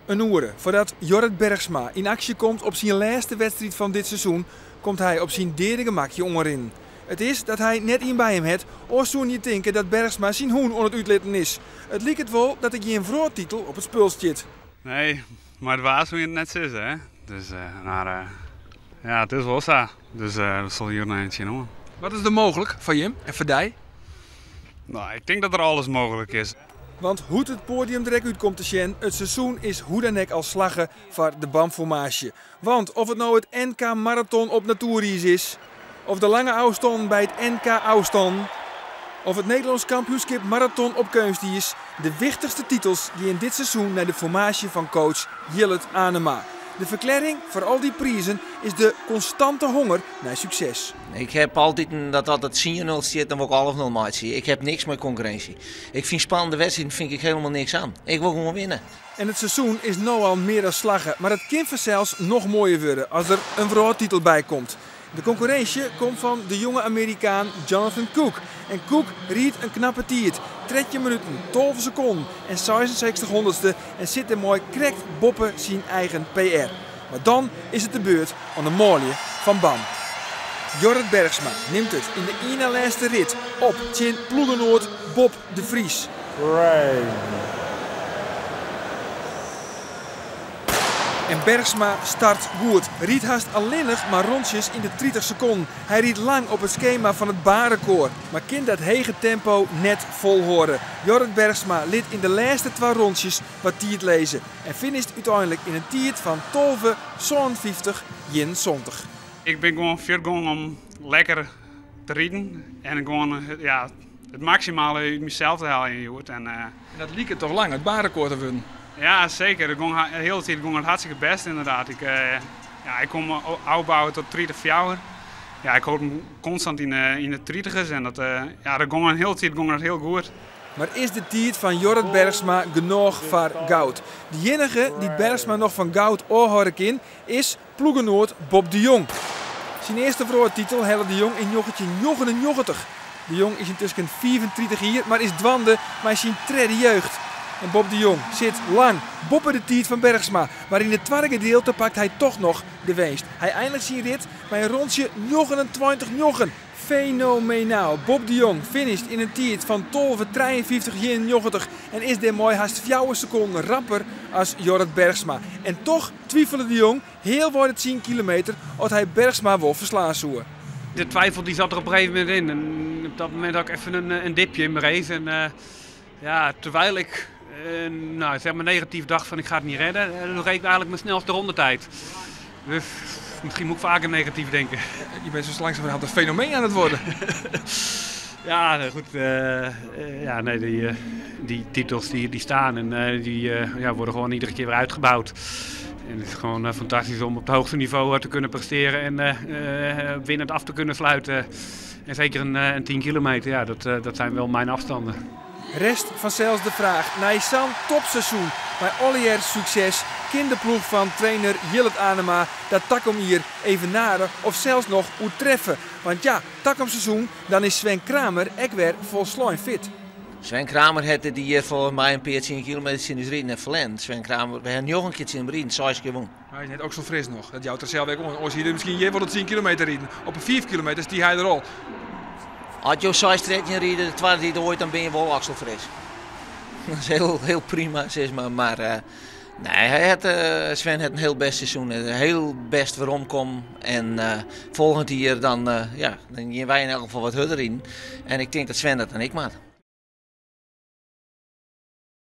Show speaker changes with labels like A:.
A: Een uur voordat Jorrit Bergsma in actie komt op zijn laatste wedstrijd van dit seizoen, komt hij op zijn derde gemakje onderin. Het is dat hij net in bij hem heeft, of zou je denken dat Bergsma zijn hoen onder het uitletten is. Het lijkt het wel dat ik je een vroegtitel op het spul zit.
B: Nee, maar het was hoe je het net zei, hè. Dus, ja, het is wel zo. Dus dat zal hier nog eentje noemen.
A: Wat is er mogelijk van je en voor jou?
B: Nou, ik denk dat er alles mogelijk is.
A: Want hoe het podium direct uit komt te zien, het seizoen is hoe dan ook al slaggen voor de BAM-formatie. Want of het nou het NK Marathon op natuurreis is, of de lange afstand bij het NK afstand, of het Nederlands kampioenschap marathon op kunstijs, de wichtigste titels die in dit seizoen naar de formatie van coach Jillet Anema. De verklaring voor al die prijzen is de constante honger naar succes.
C: Ik heb altijd dat het 10-0 zit, dan wil ik half 0 maatje. Ik heb niks met concurrentie. Ik vind spannende wedstrijden vind ik helemaal niks aan. Ik wil gewoon winnen.
A: En het seizoen is nu al meer dan slaggen, maar het kan zelfs nog mooier worden als er een vroegtitel bij komt. De concurrentie komt van de jonge Amerikaan Jonathan Cook. En Cook riet een knappe tiert, 13 minuten, 12 seconden en 66 honderdste en zit er mooi krekt boppen zijn eigen PR. Maar dan is het de beurt aan de molie van BAM. Jorrit Bergsma neemt het in de ene laatste rit op tegen ploegenoord Bob de Vries. En Bergsma start goed. Riet haast alleenig maar rondjes in de 30 seconden. Hij riet lang op het schema van het baanrecord, maar kan dat hege tempo net volhouden. Jorrit Bergsma liet in de laatste 2 rondjes wat tiert lezen en finisht uiteindelijk in een tiert van 12:57:71.
B: Ik ben gewoon veel om lekker te rijden en gewoon het maximale uit mezelf te halen in je hoed. En
A: dat liep het toch lang, het baanrecord te winnen?
B: ja, zeker. De hele tijd ging het hartstikke best inderdaad. Ik kom opbouwen tot 30 jaar. Ja, ik houd hem constant in de 30's en dat ging een hele tijd heel goed.
A: Maar is de tiert van Jorrit Bergsma genoeg voor goud? De enige die Bergsma nog van goud oorhoren kan is ploegenoord Bob de Jong. Zijn eerste vroegtitel helde de Jong in 1999. De Jong is intussen 34 jaar, maar is dwande met zijn tweede jeugd. En Bob de Jong zit lang boppen de tiert van Bergsma, maar in het tweede gedeelte pakt hij toch nog de winst. Hij eindigt zijn rit bij een rondje 29-9. Fenomenaal. Bob de Jong finisht in een tiert van 12:53:91 en is dit mooi haast 4 seconden rapper als Jorrit Bergsma. En toch twijfelde de Jong heel voor het 10 kilometer of hij Bergsma wil verslaan zou.
D: De twijfel die zat er op een gegeven moment in. En op dat moment had ik even een dipje in mijn race. En terwijl ik zeg maar negatief dacht van ik ga het niet redden, dan reed ik eigenlijk mijn snelste rondetijd. Dus misschien moet ik vaker negatief denken.
A: Je bent zo langzamerhand een fenomeen aan het worden.
D: Ja, goed. Die titels die staan en die worden gewoon iedere keer weer uitgebouwd. En het is gewoon fantastisch om op het hoogste niveau te kunnen presteren en winnend af te kunnen sluiten. En zeker een 10 kilometer, ja, dat zijn wel mijn afstanden.
A: Rest vanzelfs de vraag. Na zo'n topseizoen bij Ollier succes, kinderploeg van trainer Jillet Anema, dat Takom hier even naden of zelfs nog treffen. Want ja, Takom seizoen, dan is Sven Kramer ook weer volslijn fit.
C: Sven Kramer had die voor mij een paar 10 kilometer in de rit net verlend. Sven Kramer, we hebben nog een keer in de rit, 6 keer won.
A: Hij is net ook zo fris nog. Dat jouw er zelf weer om. Als je misschien je wil het 10 kilometer rijden. Op een 5 kilometer die hij er al.
C: Als je 6 rijden rijden, de tweede rit ooit, dan ben je wel axelfris. Dat is heel prima, zeg maar. Sven had een heel best seizoen. Een heel best waarom kom. En volgend jaar dan gaan wij in elk geval wat harder in. En ik denk dat Sven dat dan ik maakt.